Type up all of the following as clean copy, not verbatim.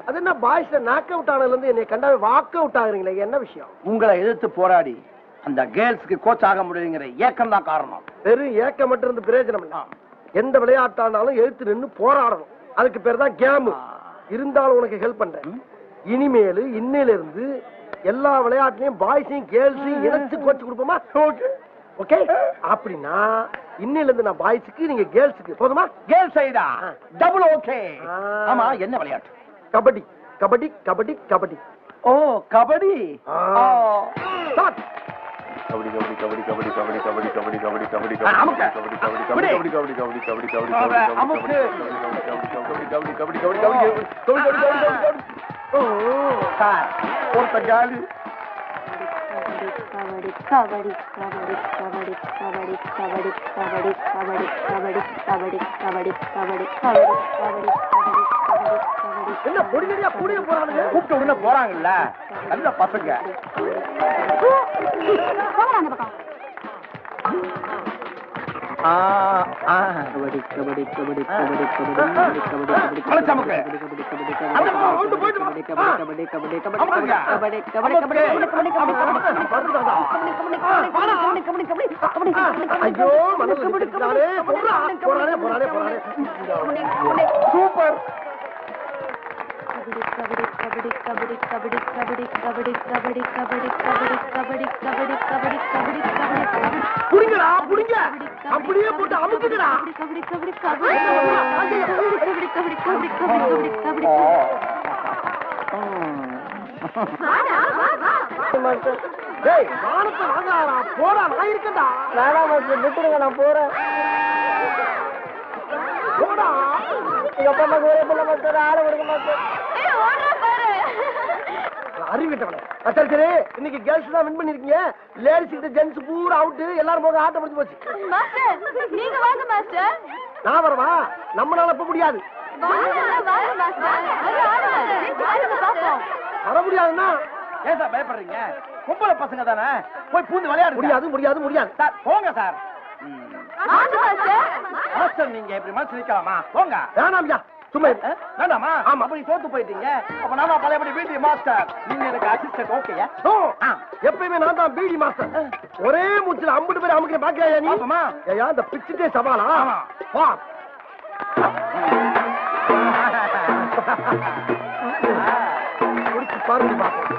அது என்ன பாய்ஸ்ல knock out ஆனதுல இருந்து என்னை கண்டாவே வாக் அவுட் ஆகுறீங்களே, என்ன விஷயம்? உங்களை எதிர்த்து போராடி அந்த கேர்ள்ஸ்க்கு கோச் ஆக முடியுங்கிற ஏக்கம் தான் காரணம். வெறும் ஏக்கம் மட்டும் இருந்து பிரயோஜனம் இல்ல. எந்த விளையாட்டானாலும் எழுத்து நின்று போராடணும். அதுக்கு பேர் தான் கேம். இருந்தாலும் உனக்கு ஹெல்ப் பண்றேன். இனிமேல் இன்னையில இருந்து எல்லா விளையாட்டுலயும் பாய்ஸையும் கேர்ள்ஸையும் இணைச்சு கோச்சு கொடுப்போமா? ஓகே. அப்படின்னா இன்னையில இருந்து நான் பாய்ஸுக்கு, நீங்க கேர்ள்ஸுக்கு. போதுமா? கேர்ள்ஸ் சைடா டபுள் ஓகே. ஆமா, என்ன விளையாட்டு? கபடி கபடி கபடி கபடி. ஓ, கபடி. ஸ்டார்ட். கபடி கபடி கபடி கபடி கபடி கபடி கபடி கபடி கபடி அமுக்க. கபடி கபடி கபடி கபடி கபடி கபடி கபடி கபடி அமுக்கு. கபடி கபடி கபடி கபடி. ஓ சார், ஒருத்த காலி. கபடி கபடி கபடி கபடி கபடி கபடி கபடி கபடி கபடி கபடி கபடி கபடி கபடி கபடி கபடி கபடி. என்ன பொடியா கூடிய போறானுங்க? கூப்பிட்ட உடனே போறாங்கல்ல, நல்ல பசங்க. கபடி கபடி கபடி கபடி கபடி கபடி அலச்சமுக்கு. அந்த பக்கம் வந்து போயிட்டு வா. கபடி கபடி கபடி கபடி கபடி கபடி. ஐயோ, மனசுல நிக்குறானே. போறானே போறானே போறானே. சூப்பர். கபடி கபடி கபடி கபடி கபடி கபடி கபடி கபடி கபடி கபடி கபடி கபடி கபடி. புடிங்கடா புடிங்க. அப்படியே போட்டு அமுக்குங்கடா. கபடி கபடி கபடி கபடி கபடி கபடி கபடி கபடி. டேய், வானத்தை வாங்கடா. போடா, நான் இருக்கேன்டா. நானா வந்து விட்டுருங்க, நான் போறேன். போடா. எங்க அப்பா அம்மாக்கு ஒரே பிள்ளை மாஸ்டர், ஆள விடுங்க மாஸ்டர். அறிவிட்டவனே. சரி சரி, இன்னைக்கு கேர்ள்ஸ் தான் வின் பண்ணிருக்கீங்க. லேடிஸ் கிட்ட ஜென்ஸ் பூரா அவுட். எல்லாரும் போக ஆட்டம் முடிஞ்சு போச்சு. மாஸ்டர், நீங்க வாங்க மாஸ்டர். நான் வரவா? நம்மளால இப்ப முடியாது. வாங்க மாஸ்டர். வர முடியாதுன்னா ஏன் சார் பயப்படுறீங்க? பொம்பளை பசங்க தானே, போய் பூந்து விளையாடு. முடியாது முடியாது முடியாது. சார் போங்க சார். மாஸ்டர், மாஸ்டர் நீங்க இப்படி மனசு நிக்கலாமா? போங்க. வேணாம்யா, சும்மா இரு. வேண்டாமா? ஆமா, அப்படி தோத்து போயிட்டீங்க. அப்ப நான் பழையபடி வீட்டு மாஸ்டர், நீங்க எனக்கு அசிஸ்டன்ட். ஓகேயா? எப்பயுமே நான் தான் பிடி மாஸ்டர். ஒரே மூச்சுல 50 பேர் அமுக்கிற பாக்கியா நீ? ஆமா. ஏயா இந்த பிச்சுட்டே சவாலா? வா. குடிச்சு பாருங்க பாப்போம்.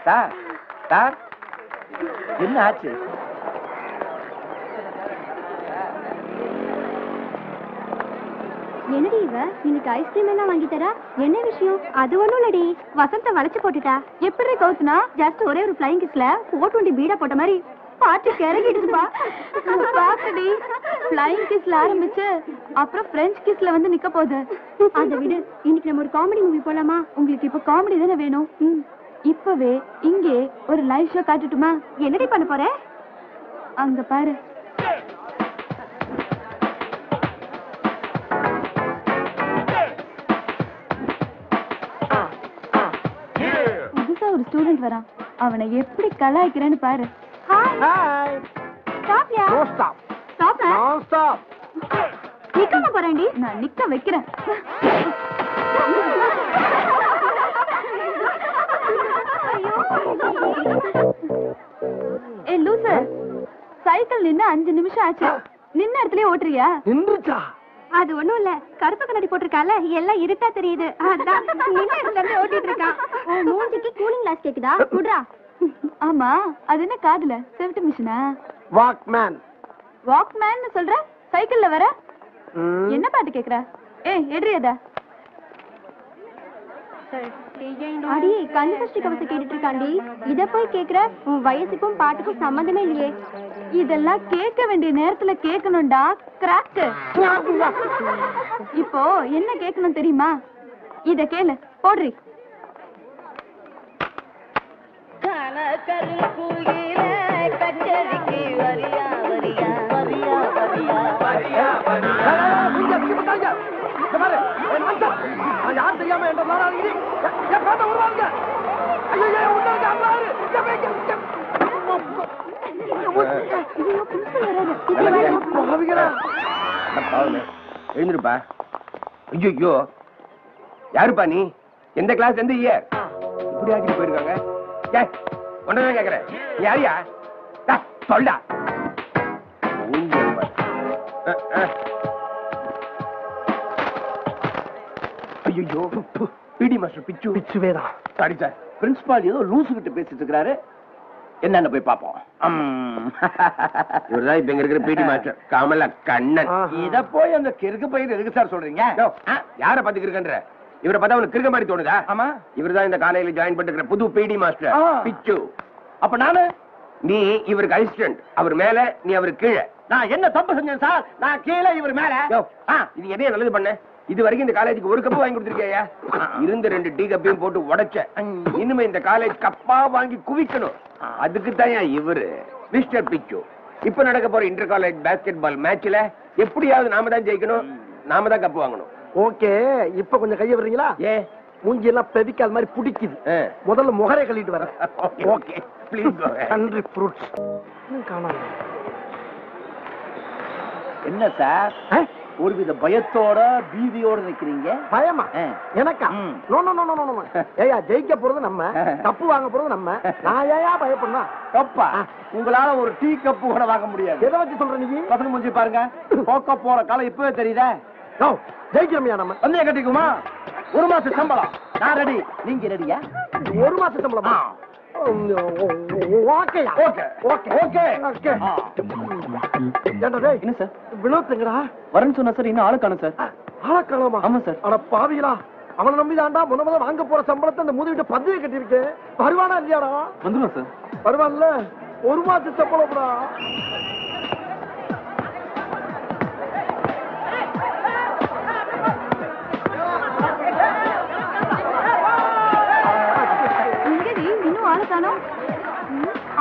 சார் சார், என்ன ஆச்சு? என்னடி இவ இன்னைக்கு ஐஸ்கிரீம் எல்லாம் வாங்கி தரா? என்ன விஷயம்? அது ஒண்ணும் இல்லடி, வசந்த வளைச்சு போட்டுட்டா. எப்படி கவுத்துனா ஜஸ்ட் ஒரே ஒரு ஃப்ளைங் கிஸ்ல 420 பீடா போட்ட மாதிரி பாட்டு கிறங்கிடுச்சுப்பா. பாக்கடி, ஃப்ளைங் கிஸ்ல ஆரம்பிச்சு அப்புறம் பிரெஞ்ச் கிஸ்ல வந்து நிக்க போகுது. அதை விடு, இன்னைக்கு நம்ம ஒரு காமெடி மூவி போலாமா? உங்களுக்கு இப்ப காமெடி தானே வேணும்? இப்பவே இங்கே ஒரு லைவ் ஷோ காட்டுட்டுமா? என்னடி பண்ண போற? அங்க பாரு. புதுசா ஒரு ஸ்டூடெண்ட் வரான், அவனை எப்படி கலாய்க்கிறேன்னு பாரு. ஹாய். ஸ்டாப்யா. No stop. ஸ்டாப். நான் ஸ்டாப். நிக்காம போறேன்டி. நான் நிக்க வைக்கிறேன். ஏ லூசு, சைக்கிள் நின்னு 5 நிமிஷம் ஆச்சு. நின்ன இடத்துலயே ஓட்டுறியா? நின்றுச்சா? அது ஒண்ணும் இல்ல, கருப்பு கண்ணாடி போட்டிருக்கால, எல்லாம் இருட்டா தெரியுது. அதான் நின்ன இடத்துல இருந்து ஓட்டிட்டு இருக்கான். மூஞ்சிக்கு கூலிங் கிளாஸ் கேக்குதா? குடுறா. ஆமா, அது என்ன காதுல செவிட்டு மிஷினா? வாக்மேன். வாக்மேன் சொல்ற? சைக்கிள்ல வர என்ன பாட்டு கேக்குற? ஏய் எடுறி அத. அடி கன்னிபஷ்டி கவச கேட்டுட்டு இருக்காண்டி இத போய் கேக்குற உன் வயசுக்கும் பாட்டுக்கும் சம்மந்தமே இல்லையே இதெல்லாம் கேட்க வேண்டிய நேரத்துல கேட்கணும்டா கிராக் இப்போ என்ன கேட்கணும் தெரியுமா இத கேளு போடுறி யார் தெரியாம என்ற வருவாங்க எழுந்திருப்பா. ஐயோ யாருப்பா நீ? எந்த கிளாஸ் எந்த இயர்? இப்படி ஆக்கிட்டு போயிருக்காங்க. ஒன்னதான் கேக்குறேன், யாரியா சொல்லா? ஐயோ பிடி மாஸ்டர் பிச்சு பிச்சுவேதான். சாரி சார், பிரின்சிபால் ஏதோ லூசு கிட்ட பேசிட்டு இருக்காரு. என்னன்னு போய் பாப்போம். இவர்தான் இப்ப இங்க இருக்கிற பிடி மாஸ்டர் கமல கண்ணன். இத போய் அந்த கிறுக்கு பையன் எதுக்கு சார் சொல்றீங்க? யார பாத்து கிறுக்கன்ற? இவரை பார்த்தா அவனுக்கு கிறுக்க மாதிரி தோணுதா? ஆமா, இவர்தான் இந்த காலையில ஜாயின் பண்ணிருக்கிற புது பிடி மாஸ்டர் பிச்சு. அப்ப நானு நீ இவருக்கு அசிஸ்டன்ட், அவர் மேல, நீ அவருக்கு கீழே. நான் என்ன தப்பு செஞ்சேன் சார்? நான் கீழே, இவர் மேல. இது எதையும் நல்லது பண்ண. இது வரைக்கும் இந்த காலேஜுக்கு ஒரு கப்பு வாங்கி கொடுத்திருக்கியா? இருந்த 2 டீ கப்பையும் போட்டு உடைச்ச. இனிமே இந்த காலேஜ் கப்பா வாங்கி குவிக்கணும். அதுக்கு தான் இவரு மிஸ்டர் பிச்சு. இப்ப நடக்க போற இன்டர் காலேஜ் பாஸ்கெட் பால் மேட்ச்ல எப்படியாவது நாம தான் ஜெயிக்கணும், நாம தான் கப்பு வாங்கணும். ஓகே, இப்ப கொஞ்சம் கைய விடுறீங்களா? மூஞ்சி எல்லாம் பெதிக்கால் மாதிரி பிடிக்குது. முதல்ல முகரை கழிட்டு வரேன். Okay please go. Country fruits காணாம. என்ன சார் ஒருவித பயத்தோட பீதியோட நிக்கிறீங்க? பயமா எனக்கா? No no no no no. ஏயா ஜெயிக்க போறது நம்ம, கப்பு வாங்க போறது நம்ம. நான் ஏயா பயப்படனா? கப்பா உங்களால ஒரு டீ கப்பு கூட வாங்க முடியாது. எதை வச்சு சொல்ற நீ? பசங்க மூஞ்சி பாருங்க. போக்க போற காலம் இப்பவே தெரியுதா? ஜெயிக்கிறோம்யா நம்ம. வந்து கட்டிக்குமா? 1 மாச சம்பளம் நான் ரெடி. நீங்க ரெடியா? 1 மாச சம்பளமா? ஓகேயா? Okay okay okay okay. ஏண்டா டேய், என்ன சார் வினோத்ங்கடா வரேன்னு சொன்னா சார்? இன்னும் ஆளு காணோம் சார். ஆள காணோமா? ஆமா சார். அட பாவிகளா, அவனை நம்பிதான்டா முத வாங்க போற சம்பளத்தை அந்த மூதிவிட்ட பதவி கட்டி இருக்கு. வருவானா இல்லையாடா? வந்துடும் சார். வருவான்ல. 1 மாச சம்பளம்டா.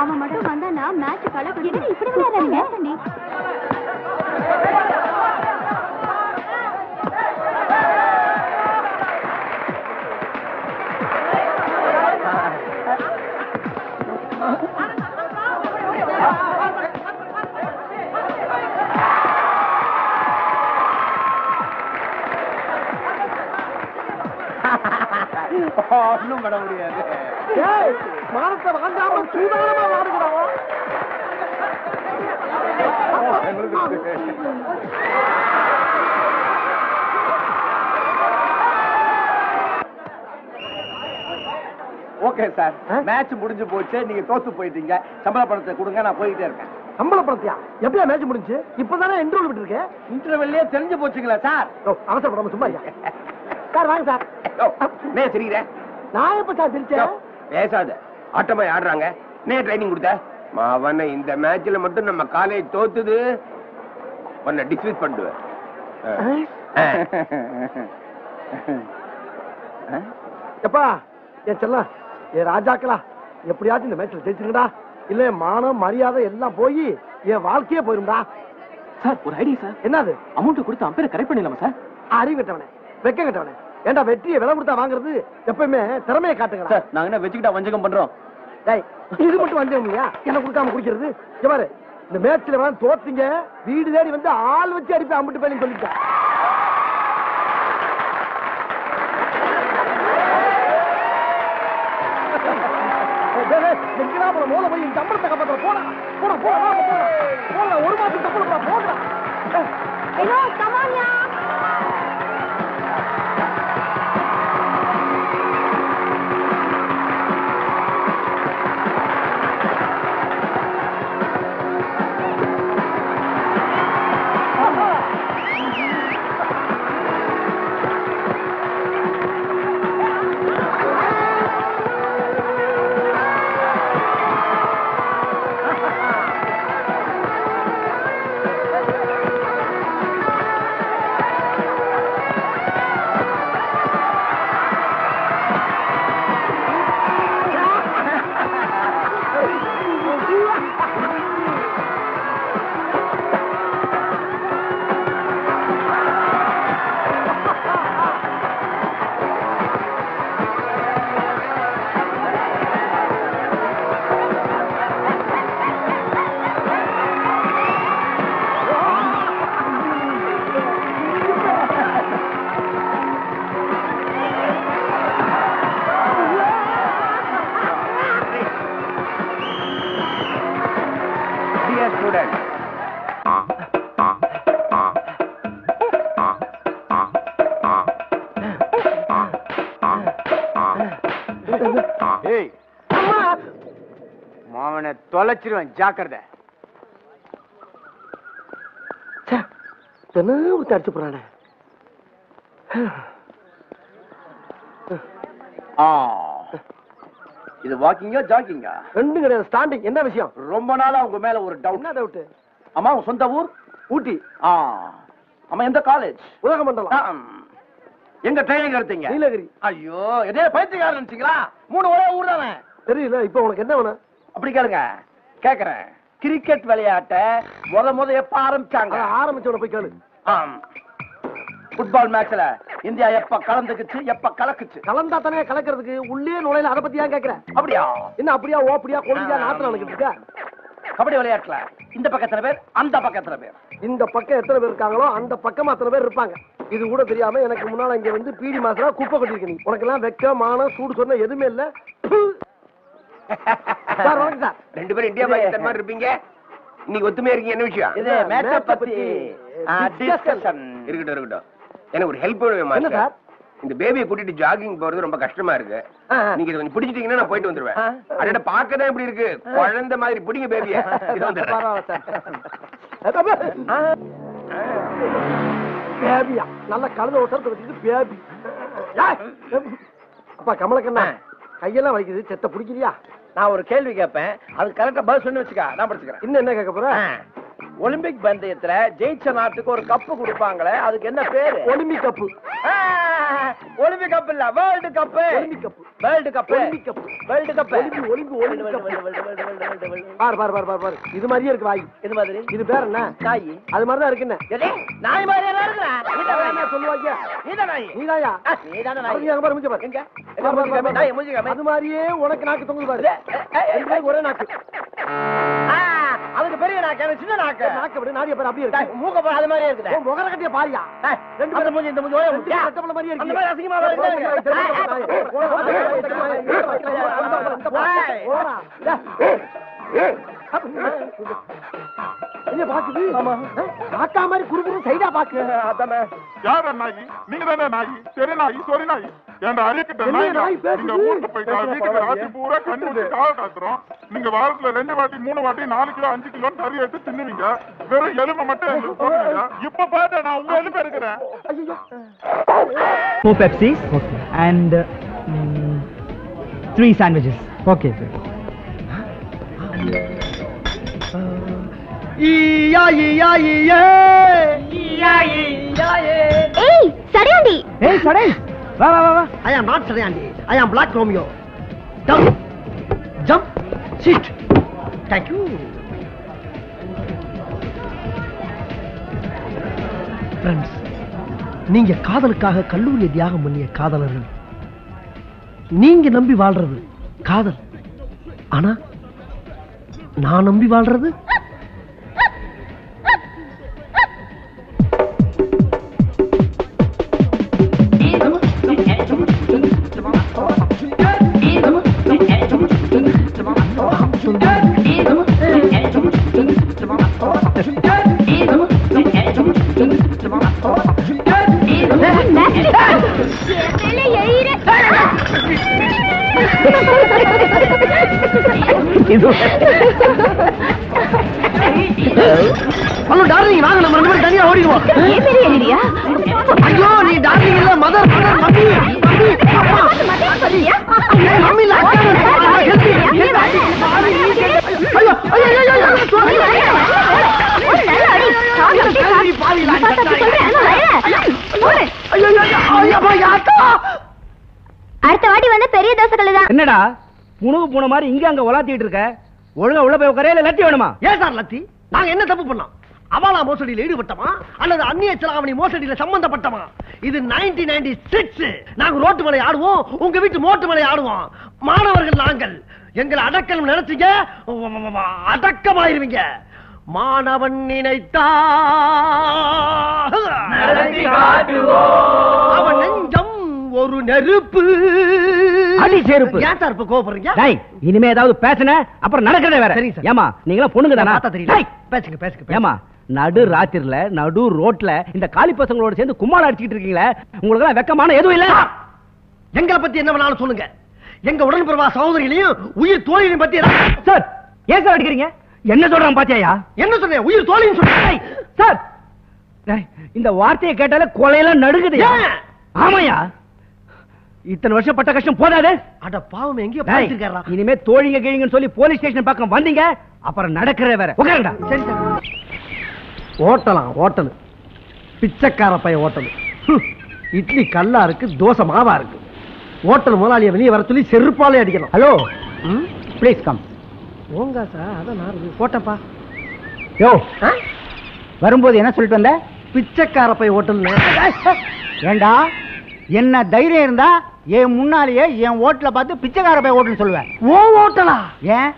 அவன் மட்டும் வந்தானா மேட்ச் கலை பண்ணிட்டு இப்படி விளையாடுறீங்க. ஒண்ணும் பண்ண முடியாது. மானத்தை வாங்காம சூதானமா வாடுகிறான். ஓகே சார், மேட்ச் முடிஞ்சு போச்சு. நீங்க தோத்து போயிட்டீங்க. சம்பள பணத்தை கொடுங்க, நான் போயிட்டே இருக்கேன். சம்பள பணத்தையா? எப்படியா மேட்ச் முடிஞ்சு? இப்பதானே இன்டர்வல் விட்டு இருக்கேன். இன்டர்வெல்லே தெரிஞ்சு போச்சுங்களா சார்? அவசரப்படாம சும்மா சார் வாங்க சார். என்ன தெரியுற? நான் எப்ப சார் தெரிச்சேன்? பேசாத. ஆட்டமா ஆடுறாங்க. என்ன ட்ரைனிங் கொடுத்த? மாவன இந்த மேட்ச்ல மட்டும் நம்ம காலேஜ் தோத்துது, உன்னை டிஸ்மிஸ் பண்ணுவேன். எப்பா என் செல்ல என் ராஜாக்களா, எப்படியாச்சும் இந்த மேட்ச்ல ஜெயிச்சுங்கடா. இல்ல மானம் மரியாதை எல்லாம் போய் என் வாழ்க்கையே போயிரும்டா. சார் ஒரு ஐடியா சார். என்னது? அமௌண்ட் கொடுத்து அம்பேரை கரெக்ட் பண்ணிடலாமா சார்? அறிவு கட்டவனே, வெக்க கட்டவனே. ஏண்டா வெற்றியை விலை கொடுத்தா வாங்குறது? எப்பயுமே திறமையை காட்டுங்க சார். நாங்க என்ன வச்சுக்கிட்டா வஞ்சகம் பண்றோம்? இது மட்டும் வஞ்சகம்யா? என்ன கொடுக்காம குடிக்கிறது? இங்க பாரு, இந்த மேட்ச்ல வந்து தோத்தீங்க, வீடு தேடி வந்து ஆள் வச்சு அடிப்பி அம்பிட்டு போய் சொல்லிட்டேன். மூல போய் சம்பளத்தை காப்பாற்ற போனா போனா போனா போனா 1 மாசம் சம்பளம் போடுறா. தொலைச்சிருவேன், ஜாக்கிரதை. அடிச்சு போறானே. இது வாக்கிங்கா ஜாக்கிங்கா? ரெண்டும் கிடையாது, ஸ்டாண்டிங். என்ன விஷயம்? ரொம்ப நாளா உங்க மேல ஒரு டவுட். என்ன டவுட்? அம்மா உங்க சொந்த ஊர்? ஊட்டி. அம்மா எந்த காலேஜ்? உதகமண்டலம். எங்க ட்ரைனிங் எடுத்தீங்க? நீலகிரி. ஐயோ, இதே பைத்தியக்காரன் நினைச்சீங்களா? 3 ஒரே ஊர் தானே. தெரியல. இப்ப உனக்கு என்ன வேணும்? அப்படி கேளுங்க. கேக்குறேன். கிரிக்கெட் விளையாட்ட முத எப்ப ஆரம்பிச்சாங்க? ஆரம்பிச்சோட போய் கேளு. ஃபுட்பால் மேட்ச்ல இந்தியா எப்ப கலந்துக்குச்சு, எப்ப கலக்குச்சு? கலந்தா தானே கலக்கிறதுக்கு. உள்ளே நுழையில அதை பத்தி ஏன் கேக்குறேன்? அப்படியா? என்ன அப்படியா ஓப்படியா கொடியா நாத்துல நடக்கிட்டு இருக்க? கபடி விளையாட்டுல இந்த பக்கத்துல பேர், அந்த பக்கத்துல பேர். இந்த பக்கம் எத்தனை பேர் இருக்காங்களோ அந்த பக்கமா அத்தனை பேர் இருப்பாங்க. இது கூட தெரியாம எனக்கு முன்னால இங்க வந்து பீடி மாசம் குப்பை கொட்டிருக்க. நீ உனக்கு எல்லாம் வெக்க மானம் சூடு சொன்ன எதுவுமே இல்ல. சார் வணக்கம் சார். 2 பேரும் இந்தியா பாகிஸ்தான் மாதிரி இருப்பீங்க. இன்னைக்கு ஒத்துமையா இருக்கீங்க. என்ன விஷயம்? இது மேட்ச பத்தி டிஸ்கஷன். இருக்கட்டும். எனக்கு ஒரு ஹெல்ப் வேணும் என்ன சார்? இந்த பேபியை கூட்டிட்டு ஜாகிங் போறது ரொம்ப கஷ்டமா இருக்கு. நீங்க இதை கொஞ்சம் பிடிச்சிட்டீங்கன்னா நான் போயிட்டு வந்துருவேன். அட பாக்கதான் இப்படி இருக்கு, குழந்தை மாதிரி. பிடிங்க பேபிய. பேபியா? நல்ல கழுத ஒருத்தரத்தை வச்சுட்டு பேபி. அப்பா கமலக்கண்ணா, கையெல்லாம் வலிக்குது. செத்த பிடிக்கிறியா? நான் ஒரு கேள்வி கேட்பேன், அது கரெக்டா பதில் சொல்லி வச்சுக்க. நான் படிச்சுக்கிறேன். இன்னும் என்ன கேட்க போற? ஒலிம்பிக் பந்தயத்துல ஜெயிச்ச நாட்டுக்கு ஒரு கப்பு கொடுப்பாங்களே, அதுக்கு என்ன பேரு? Olympic cup. ஒலிம்பிக் கப் இல்ல, world cup. Olympic cup. World cup. Olympic cup. World cup. Olympic cup. பாரு. இது மாதிரியே இருக்கு வாய். இது மாதிரி. இது பேர் என்ன? நாய். அது மாதிரி தான் இருக்குன்னு. நாய் மாதிரி இருக்குடா. என்ன சொல்லுவாங்க? நீதான் நாய். நீதாயா? நீதான நாய். அங்க பாரு மூஞ்சி பாரு. எங்க? நாய் மூஞ்சி காமி. அது மாதிரியே உனக்கு நாக்கு தொங்குது பாரு. ரெண்டு ஒரே நாக்கு. அதுக்கு பெரிய நாக்கு, சின்ன நாக்கு. நாக்கு விட நாடிய பாரு அப்படியே இருக்கு. மூக்க பாரு, அது மாதிரியே இருக்குடா. முகர கட்டிய பாரியா? ரெண்டு பேரும் மூஞ்சி இந்த மூஞ்சி ஒரே மூஞ்சி. கட்டப்பல மாதிரியே இருக்கு. அந்த மாதிரி அசிங்கமா வருது. என்ன பாக்குது? காக்கா மாதிரி குறுகுறு சைடா பாக்கு. அதானே. யார நாயி? நீங்க தானே நாயி? சரி நாயி, சொரி நாயி. ஏன்டா அறியக்கிட்ட நாய்? நீங்க ஊருக்கு போயிட்டா வீட்டுக்கு ராத்தி பூரா கண்ணு வச்சு காவ காத்துறோம். நீங்க வாரத்துல 2 வாட்டி 3 வாட்டி 4 கிலோ 5 கிலோ கறி எடுத்து தின்னுவீங்க. வெறும் எலும்பை மட்டும் எங்களுக்கு போடுவீங்க. இப்ப பாரு நான் உங்க எலும்பு எடுக்கிறேன். 4 Pepsis and 3 sandwiches. Okay, sir. ஏய் சரியாண்டி. Hey, Sadai. வா. I am not Saryandi. I am Black Romeo. Jump. Sit. Thank you. Friends, நீங்க காதலுக்காக கல்லூரியை தியாகம் பண்ணிய காதலர்கள். நீங்க நம்பி வாழ்றது காதல். ஆனா நான் நம்பி வாழ்றது ஹலோ டார்லிங், வாங்க நம்ம 2 பேரும் தனியா ஓடிடுவோம். ஏன் பெரிய ஏரியா? ஐயோ நீ டார்லிங் இல்ல, மதர் மம்மி மம்மி அடுத்த வாட்டி வந்து பெரிய தோசைகள் தான். என்னடா புணுகு பூன மாதிரி இங்க அங்க உலாத்திட்டு இருக்க? ஒழுங்கா உள்ள போய் உட்காரே, இல்ல லத்தி வேணுமா? ஏன் சார் லத்தி? நாங்க என்ன தப்பு பண்ணோம்? அவாலா மோசடியில் ஈடுபட்டமா அல்லது அந்நிய செலாவணி மோசடியில சம்பந்தப்பட்டமா? இது 1996. நாங்க ரோட்டு மலை ஆடுவோம், உங்க வீட்டு மோட்டு மலை ஆடுவோம். மாணவர்கள் நாங்கள். எங்களை அடக்கணும் நினைச்சீங்க, அடக்கமாயிருவீங்க. மாணவன் நினைத்தா அவன் நெஞ்சம் ஒரு நெருப்பு. அடி செருப்பு. ஏன் சார் இப்ப கோபப்படுறீங்க? டேய், இனிமே ஏதாவது பேசுன அப்புறம் நடக்கிறதே வேற. சரி சார். ஏமா நீங்களா பொண்ணுங்க தானா? பார்த்தா தெரியல. பேசுங்க. ஏமா நடு ராத்திரில நடு ரோட்ல இந்த காலி பசங்களோட சேர்ந்து கும்மாள அடிச்சிட்டு இருக்கீங்களே, உங்களுக்கு எல்லாம் வெக்கமான எதுவும் இல்ல? எங்களை பத்தி என்ன வேணாலும் சொல்லுங்க. எங்க உடன்பிறவா சகோதரிகளையும் உயிர் தோழிகளையும் பத்தி சார் ஏன் சார் அடிக்கிறீங்க? என்ன சொல்றான் பாத்தியாயா? என்ன சொன்னேன்? உயிர் தோழின்னு சொன்னேன் சார். இந்த வார்த்தையை கேட்டாலே கொலையெல்லாம் நடுங்குது. ஆமாயா, இத்தனை வருஷம் பட்ட கஷ்டம் போதாது? அட பாவம், எங்கேயோ பாத்துருக்காரா? இனிமே தோழிங்க கிழிங்கன்னு சொல்லி போலீஸ் ஸ்டேஷன் பக்கம் வந்தீங்க அப்புறம் நடக்கிறே வேற. உட்காருடா. சரி சார். ஓட்டலாம் ஹோட்டல், பிச்சைக்கார பையன் ஹோட்டல். இட்லி கல்லா இருக்கு, தோசை மாவா இருக்கு. ஹோட்டல் முதலாளியை வெளியே வர சொல்லி செருப்பாலே அடிக்கணும். Hello, please come. ஓங்கா சார், அதான் நான் போட்டப்பா. யோ, வரும்போது என்ன சொல்லிட்டு வந்த? பிச்சைக்கார பையன் ஹோட்டல். ஏண்டா, என்ன தைரியம் இருந்தா என் முன்னாலேயே என் ஹோட்டலை பார்த்து பிச்சைக்கார பையன் ஹோட்டல் சொல்லுவேன். ஓ ஹோட்டலா? ஏன்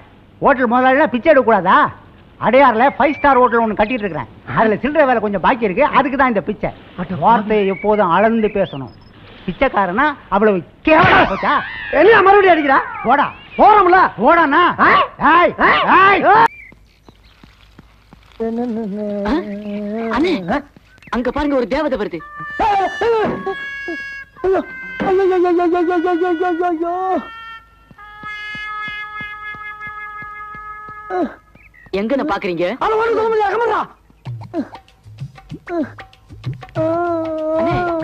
ஹோட்டல் முதலாளினா பிச்சை எடுக்க கூடாதா? அடையாறுல 5 ஸ்டார் ஹோட்டல் ஒன்று கட்டிட்டு இருக்கிறேன். அதுல சில்லறை வேலை கொஞ்சம் பாக்கி இருக்கு, அதுக்கு தான் இந்த பிச்சை. வார்த்தையை எப்போதும் அளந்து பேசணும். பிச்சைக்காரனா அவ்வளவு கேவலமா போச்சா? என்ன மறுபடியும் அடிக்கிறா? போடா. போறோம்ல, போடானா? அங்க பாருங்க, ஒரு தேவதை வருது. எங்க பாக்குறீங்க?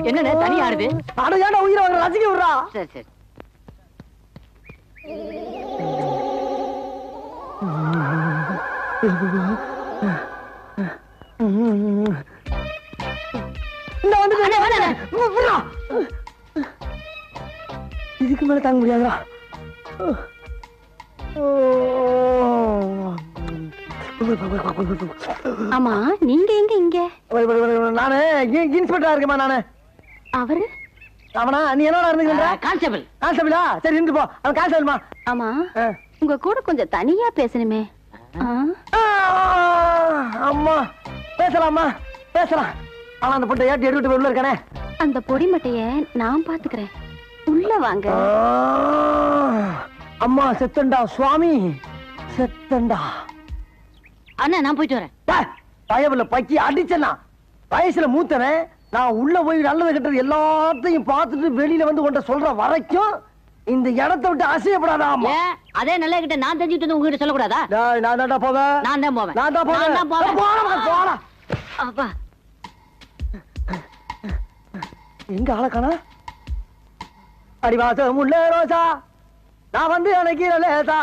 என்ன தனி ஆடுது? அடையாட உயிரை ரசிக்க விடுறா. சரி சரி. இதுக்கு மேல தாங்க முடியாதா? ஆமா, நீங்க எங்க இங்க? நானு இன்ஸ்பெக்டரா இருக்கேமா. நானு அவரு அவனா? நீ என்னோட இருந்துக்கிற? கான்ஸ்டபிள். கான்ஸ்டபிளா? சரி இருந்து போ. அவன் கான்ஸ்டபிள்மா. ஆமா, உங்க கூட கொஞ்சம் தனியா பேசணுமே. அம்மா பேசலாமா? பேசலாம். ஆனா அந்த பொட்டை ஏட்டி எடுத்துட்டு உள்ள இருக்கானே. அந்த பொடி மட்டைய நான் பாத்துக்கிறேன். உள்ள வாங்க. அம்மா செத்தண்டா சுவாமி, செத்தண்டா. அண்ணா நான் போயிட்டு வரேன். பயவுல பக்கி அடிச்சனா, வயசுல மூத்தனே. நான் உள்ள போய் நல்லது கெட்டது எல்லாத்தையும் பார்த்துட்டு வெளியில வந்து உன்கிட்ட சொல்ற வரைக்கும் இந்த இடத்தை விட்டு அசையப்படாதா? அதே நல்ல கிட்ட நான் தெரிஞ்சுட்டு வந்து உங்ககிட்ட சொல்லக்கூடாதா? நான் தான்டா போவேன். நான் தான் போவேன். நான் தான் போவேன். போலாம். அப்பா எங்க ஆளக்கானா? அடிவாசம் உள்ள ரோசா, நான் வந்து அணைக்கிற லேசா,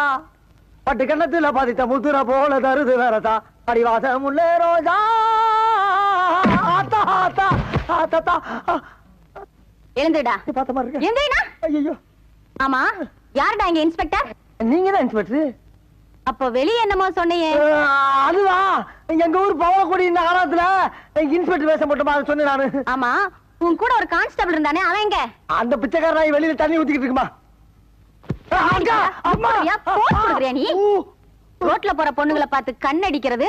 பட்டு கண்ணத்துல பாதித்த முத்துற போல தருது வேறதா. அடிவாசம் உள்ள ரோசா, ஆத்தா ஆத்தா ஆத்தா. எழுந்துடா. பார்த்த மாதிரி இருக்கு. எழுந்துடா. ஐயோ. ஆமா, யாருடா இங்க இன்ஸ்பெக்டர்? நீங்க தான் இன்ஸ்பெக்டர். அப்ப வெளியே என்னமோ சொன்னீங்க? அதுவா, எங்க ஊர் பவளக்குடி இந்த காலத்துல இன்ஸ்பெக்டர் வேஷம் போட்டமா சொன்னேன் நானு. ஆமா, உன் கூட ஒரு கான்ஸ்டபிள் இருந்தானே, அவன் எங்க? அந்த பிச்சைக்காரன் வெளியில தண்ணி ஊத்திக்கிட்டு இருக்குமா. நீ ரோட்ல போற பொண்ணுங்களை பார்த்து கண் அடிக்கிறது,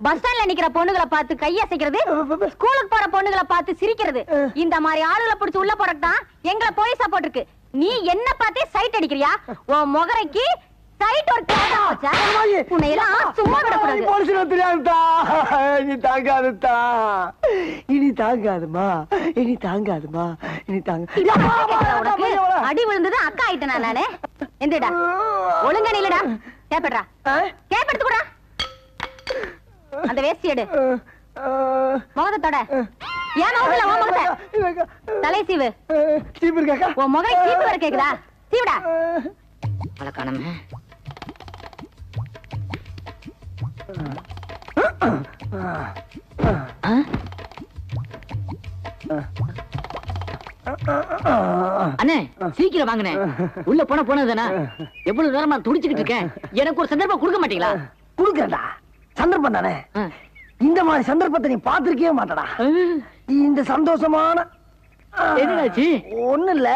பஸ் ஸ்டாண்ட்ல நிக்கிற பொண்ணுங்களை பார்த்து கையசைக்கிறது, ஸ்கூலுக்கு போற பொண்ணுங்களை பார்த்து சிரிக்கிறது, இந்த மாதிரி ஆளுகளை பிடிச்சு உள்ள போறதுதான் எங்களை போலீஸா போட்டிருக்கு. நீ என்ன பார்த்தே சைட் அடிக்கிறியா? உன் முகரைக்கு சைட் ஒரு கேட்டா வச்சா உன்னை எல்லாம் சும்மா விடக்கூடாது. போலீஸ் தெரியாதுதா. இனி தாங்காதுதா, இனி தாங்காதுமா, இனி தாங்காதுமா, இனி தாங்க. அடி விழுந்தது அக்கா ஆயிட்டேனா நானு? எந்தடா ஒழுங்கா நில்லுடா. கேப்படா, கேப்படுத்து கூட. அந்த வேஷ்டி எடு, முகத்தோட. ஏன் முகத்துல உன் முகத்தை தலை சீவு. சீப்பு இருக்காக்கா? உன் முகம் சீப்பு வர கேக்குதா? சீவுடா. வழக்கானமே. அண்ணே சீக்கிரம் வாங்கண்ணே. உள்ள போனதுதானா? எவ்வளவு நேரமா துடிச்சுக்கிட்டு இருக்கேன். எனக்கு ஒரு சந்தர்ப்பம் கொடுக்க மாட்டீங்களா? குடுக்கறதா? சந்தர்ப்பம் தானே. இந்த மாதிரி சந்தர்ப்பத்தை நீ பாத்திருக்கவே மாட்டடா. இந்த சந்தோஷமான என்னாச்சு? ஒண்ணு இல்ல,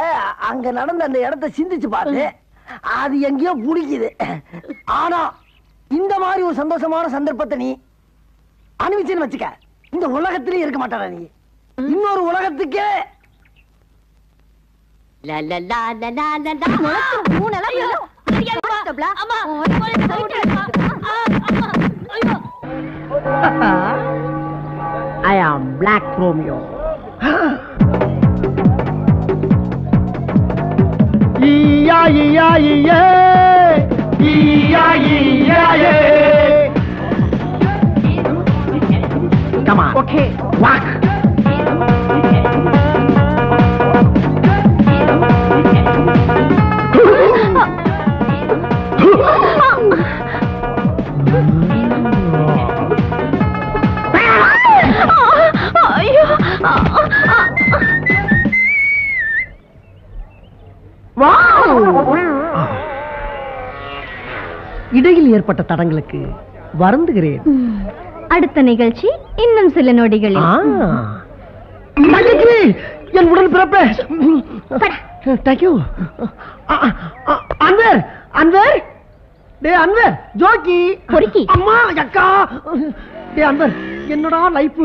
அங்க நடந்த அந்த இடத்தை சிந்திச்சு பாரு. அது எங்கேயோ புடிக்குது. ஆனா இந்த மாதிரி ஒரு சந்தோஷமான சந்தர்ப்பத்தை நீ அனுபவிச்சுன்னு வச்சுக்க, இந்த உலகத்திலே இருக்க மாட்டாடா நீ. இன்னொரு உலகத்துக்கே I am Black Romeo. Come on. Okay. Walk. இடையில் ஏற்பட்ட தடங்களுக்கு வருந்துகிறேன். அடுத்த நிகழ்ச்சி இன்னும் சில நொடிகளில். என் உடல் பிறப்பே. தேங்க்யூ. அன்வர், அன்வர், டே அன்வர், ஜோக்கி, பொறுக்கி. அம்மா, அக்கா. டே அன்வர், என்னடா லைஃப்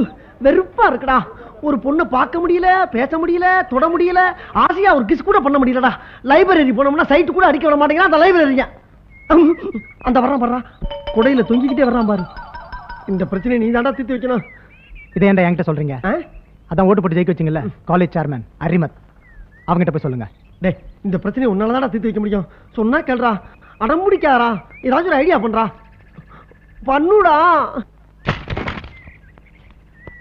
வெறுப்பா இருக்குடா. ஒரு பொண்ணை பார்க்க முடியல, பேச முடியல, தொட முடியல, ஆசையா ஒரு கிஸ் கூட பண்ண முடியலடா. லைப்ரரி போனோம்னா சைட்டு கூட அடிக்க விட மாட்டேங்கிறான் அந்த லைப்ரரியா. அந்த வர்றான் பாரு, குடையில தொங்கிக்கிட்டே வர்றான் பாரு. இந்த பிரச்சனையை நீ தாண்டா தீர்த்து வைக்கணும். இதை ஏன்டா என்கிட்ட சொல்றீங்க? அதான் ஓட்டு போட்டு ஜெயிக்க வச்சிங்கல்ல காலேஜ் சேர்மன் அரிமத், அவங்ககிட்ட போய் சொல்லுங்க. டே, இந்த பிரச்சனையை உன்னாலதான்டா தீர்த்து வைக்க முடியும். சொன்னா கேள்றா, அடம்பிடிக்காரா, ஏதாச்சும் ஒரு ஐடியா பண்றா, பண்ணுடா.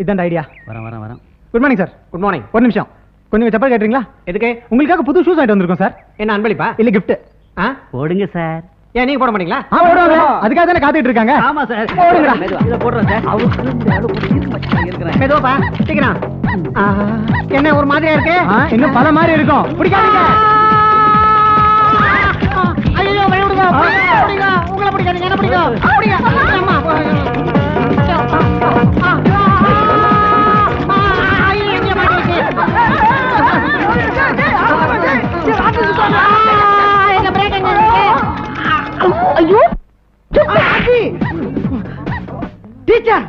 இதான் ஐடியா. வரேன். Good morning sir. Good morning. ஒரு நிமிஷம், கொஞ்சம் செப்பல் கேட்டுறீங்களா? எதுக்கு? உங்களுக்காக புது ஷூஸ் ஆயிட்டு வந்திருக்கோம் சார். என்ன அன்பளிப்பா இல்ல கிஃப்ட்? போடுங்க சார். ஏன் நீங்க போட மாட்டீங்களா? போடுவாங்க, அதுக்காக தானே காத்துட்டு இருக்காங்க. ஆமா சார், போடுங்கடா. இத போடுறேன் சார். மெதுவா சீக்கிரம். என்ன ஒரு மாதிரியா இருக்கு? இன்னும் பல மாதிரி இருக்கும். பிடிக்காதீங்க. ஐயோ விடுங்க, உங்களை பிடிக்காதீங்க, என்ன பிடிக்கும்? ஐயோ டீச்சர்.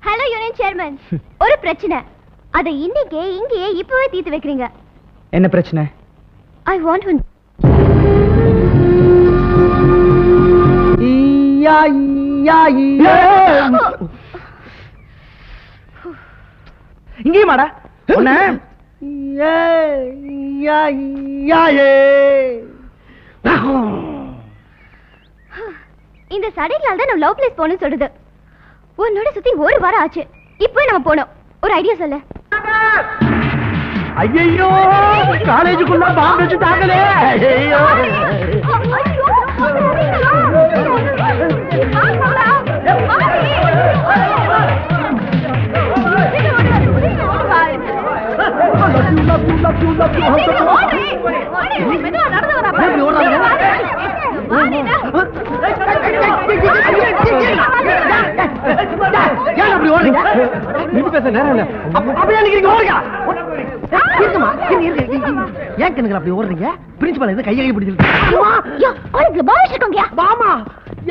ஹலோ யூனியன் சேர்மன், ஒரு பிரச்சனை. அதை இன்னைக்கே இங்கேயே இப்பவே தீர்த்து வைக்கிறீங்க. என்ன பிரச்சனை? I want one. இங்கேயும் மாடா ஒண்ணு. இந்த சடைகளால தான் நான் லவ் பிளேஸ் போகணும்னு சொல்றது. உன்னோட சுத்தி ஒரு வாரம் ஆச்சு, இப்போ நம்ம போனோம். ஒரு ஐடியா சொல்ல. ஐயோ, காலேஜுக்குள்ள பாம்பு வச்சுட்டாங்களே. ஐயோ,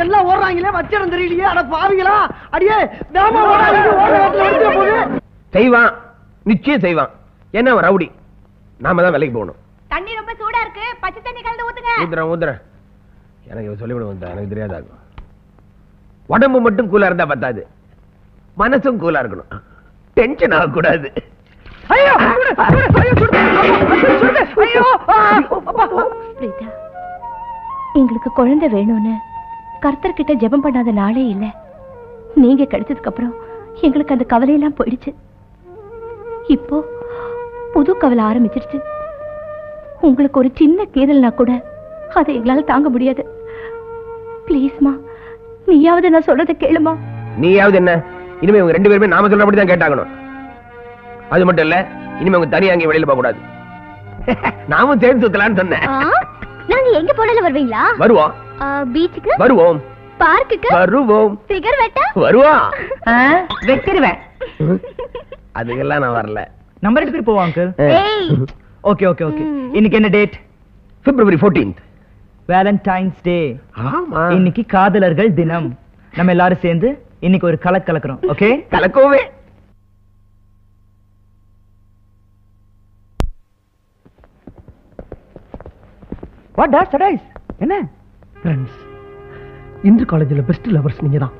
எல்லாம் ஓடுறாங்களே, வச்சிடம் தெரியலையே. அட பாவிகளா, அடியே செய்வான், நிச்சயம் செய்வான். என்ன ரவுடி, நாம தான் வேலைக்கு போகணும். தண்ணி ரொம்ப சூடா இருக்கு, பச்சை தண்ணி கலந்து ஊத்துங்க. ஊத்துறேன். எனக்கு சொல்லிவிடுவோம், எனக்கு தெரியாதாகும். உடம்பு மட்டும் கூலா இருந்தா பத்தாது, மனசும் கூலா இருக்கணும். டென்ஷன் ஆகக்கூடாது. எங்களுக்கு குழந்தை வேணும்னு கர்த்தர்கிட்ட ஜெபம் பண்ணாத நாளே இல்ல. நீங்க கிடைச்சதுக்கு அப்புறம் எங்களுக்கு அந்த கவலையெல்லாம் போயிடுச்சு. இப்போ புது கவலை ஆரம்பிச்சிருச்சு. உங்களுக்கு ஒரு சின்ன கீறல்னா கூட அதை எங்களால தாங்க முடியாது. பிளீஸ்மா, நீயாவது நான் சொல்றதை கேளுமா. நீயாவது என்ன, இனிமே உங்க ரெண்டு பேருமே நாம சொல்றபடி தான் கேட்டாகணும். அது மட்டும் இல்ல, இனிமே உங்க தனியா அங்கே வெளியில போக கூடாது. நாமும் சேர்ந்து சுத்தலான்னு சொன்னேன். நாங்க எங்க போனாலும் வருவீங்களா? வருவோம். பீச்சுக்கு வருவோம். பார்க்குக்கு வருவோம். ஃபிகர் வெட்ட வருவோம். வெட்டிடுவேன். அதுக்கெல்லாம் நான் வரல. நம்ம ரெண்டு பேர் போவோம் அங்கிள். Okay okay okay. இன்னைக்கு என்ன டேட்? February 14th. வேலண்டைன்ஸ் டே. ஆமா, இன்னைக்கு காதலர்கள் தினம். நம்ம எல்லாரும் சேர்ந்து இன்னைக்கு ஒரு கலக்கிறோம். ஓகே, கலக்கோவே. What that surprise? என்ன ஃப்ரெண்ட்ஸ், இன்று காலேஜில் பெஸ்ட் லவர்ஸ் நீங்க தான்.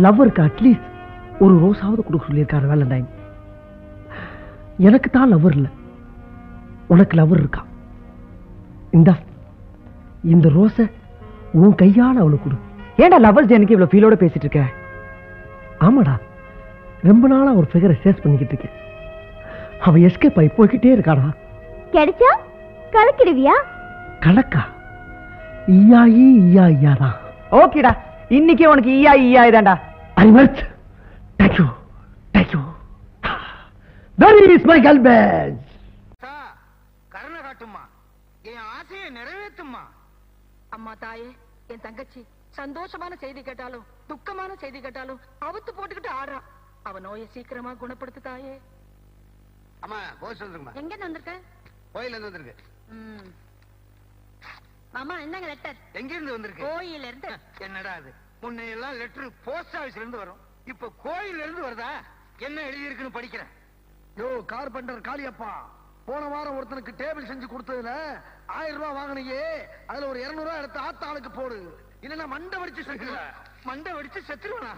லவ்வருக்கு அட்லீஸ்ட் ஒரு ரோஸாவது கொடுக்க சொல்லியிருக்காரு வேலண்டைன். எனக்கு தான் லவர் இல்லை, உனக்கு லவர் இருக்கா? இந்த இந்த ரோஸ உன் கையால அவளுக்கு கொடு. ஏன்டா லவர்ஸ் டேனுக்கு இவ்வளவு ஃபீலோட பேசிட்டு இருக்க? ஆமாடா, ரொம்ப நாளா ஒரு ஃபிகரை சேஸ் பண்ணிக்கிட்டு இருக்கேன். அவ எஸ்கேப் ஆகி போய்கிட்டே இருக்காடா. கிடைச்சா கலக்கிடுவியா? கலக்கா? ஈயாயி ஈயாதான். ஓகேடா, இன்னைக்கு உனக்கு ஈயா ஈயா இதாண்டா. Animals, thank you thank you. Where is my garbage? கருணை காட்டுமா, என் ஆசையை நிறைவேற்றுமா. அம்மா தாயே, என் தங்கச்சி சந்தோஷமான செய்தி கேட்டாலும் துக்கமான செய்தி கேட்டாலும் அவுத்து போட்டுக்கிட்டு ஆடுறான். அவ நோயை சீக்கிரமா குணப்படுத்து தாயே. அம்மா போய் சொல்லுங்கம்மா. எங்க வந்திருக்க? கோயில இருந்து வந்திருக்கு. மாமா என்னங்க லெட்டர்? எங்க இருந்து வந்திருக்கு? கோயில இருந்து. என்னடா அது, முன்ன எல்லாம் லெட்டர் போஸ்ட் ஆபீஸ்ல இருந்து வரும், இப்ப கோயில்ல இருந்து வருதா? என்ன எழுதி இருக்குன்னு படிக்கிறேன். யோ கார்பெண்டர் காளியப்பா, போன வாரம் ஒருத்தனுக்கு டேபிள் செஞ்சு கொடுத்ததுல 1000 ரூபாய் வாங்கினியே, அதுல ஒரு 200 ரூபாய் எடுத்து ஆத்தாளுக்கு போடு, இல்லன்னா மண்டை வடிச்சு செத்துருவேன். மண்டை வடிச்சு செத்துருவனா?